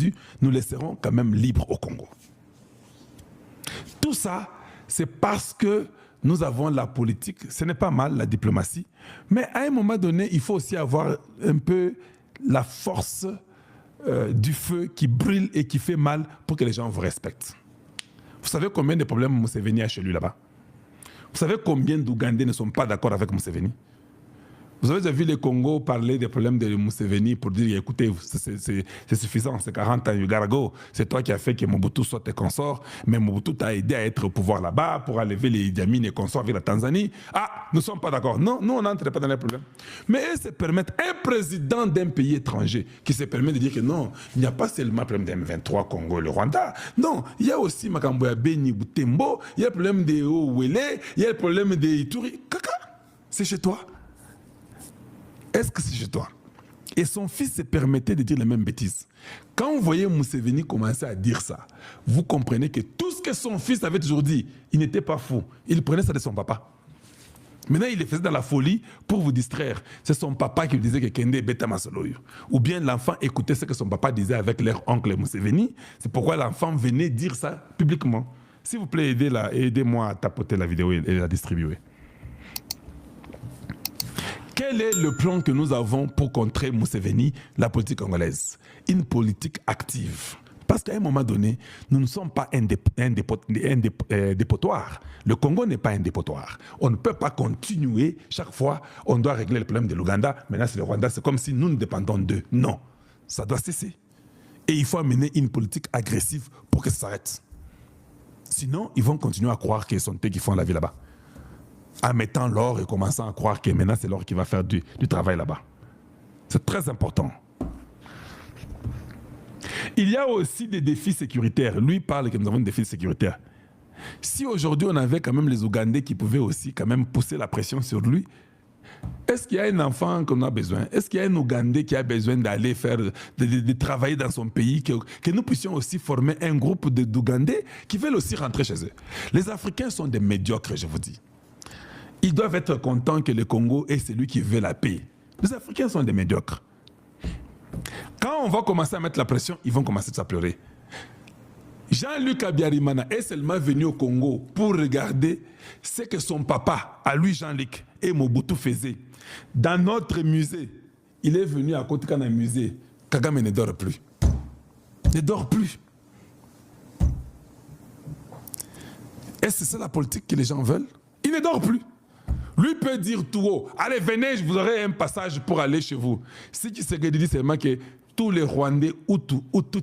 individus, nous laisserons quand même libres au Congo. Tout ça, c'est parce que nous avons la politique, ce n'est pas mal la diplomatie, mais à un moment donné, il faut aussi avoir un peu la force du feu qui brûle et qui fait mal pour que les gens vous respectent. Vous savez combien de problèmes Museveni a chez lui là-bas? Vous savez combien d'Ougandais ne sont pas d'accord avec Museveni? Vous avez déjà vu les Congo parler des problèmes de Museveni pour dire écoutez, c'est suffisant, c'est 40 ans, Ugarago, c'est toi qui as fait que Mobutu soit tes consorts, mais Mobutu t'a aidé à être au pouvoir là-bas pour enlever les Idi Amin et consorts avec la Tanzanie. Ah, nous ne sommes pas d'accord. Non, nous on n'entre pas dans les problèmes. Mais eux se permettent, un président d'un pays étranger qui se permet de dire que non, il n'y a pas seulement le problème des M23 Congo et le Rwanda. Non, il y a aussi Makamboya Beni Butembo, il y a le problème des Owele, il y a le problème des Ituri. Kaka, c'est chez toi. Est-ce que c'est chez toi? Et son fils se permettait de dire les mêmes bêtises. Quand vous voyez Museveni commencer à dire ça, vous comprenez que tout ce que son fils avait toujours dit, il n'était pas faux. Il prenait ça de son papa. Maintenant, il le faisait dans la folie pour vous distraire. C'est son papa qui lui disait que Kende est bêta masoloyo. Ou bien l'enfant écoutait ce que son papa disait avec leur oncle Museveni. C'est pourquoi l'enfant venait dire ça publiquement. S'il vous plaît, aidez-moi à tapoter la vidéo et la distribuer. Quel est le plan que nous avons pour contrer Museveni, la politique congolaise? Une politique active. Parce qu'à un moment donné, nous ne sommes pas un dépotoir. Le Congo n'est pas un dépotoir. On ne peut pas continuer, chaque fois, on doit régler le problème de l'Ouganda. Maintenant, c'est le Rwanda, c'est comme si nous ne dépendons d'eux. Non, ça doit cesser. Et il faut amener une politique agressive pour que ça s'arrête. Sinon, ils vont continuer à croire qu'ils sont eux qui font la vie là-bas. En mettant l'or et commençant à croire que maintenant c'est l'or qui va faire du travail là-bas. C'est très important. Il y a aussi des défis sécuritaires. Lui parle que nous avons des défis sécuritaires. Si aujourd'hui on avait quand même les Ougandais qui pouvaient aussi quand même pousser la pression sur lui, est-ce qu'il y a un enfant qu'on a besoin? Est-ce qu'il y a un Ougandais qui a besoin d'aller faire, de travailler dans son pays, que nous puissions aussi former un groupe d'Ougandais qui veulent aussi rentrer chez eux? Les Africains sont des médiocres, je vous dis. Ils doivent être contents que le Congo est celui qui veut la paix. Les Africains sont des médiocres. Quand on va commencer à mettre la pression, ils vont commencer à pleurer. Jean-Luc Abiyarimana est seulement venu au Congo pour regarder ce que son papa, à lui Jean-Luc, et Mobutu faisaient. Dans notre musée, il est venu à côté d'un musée. Kagame ne dort plus. Ne dort plus. Est-ce que c'est la politique que les gens veulent? Il ne dort plus. Lui peut dire tout haut, allez venez, je vous aurai un passage pour aller chez vous. Si tu sais que dit seulement que tous les Rwandais, Hutu,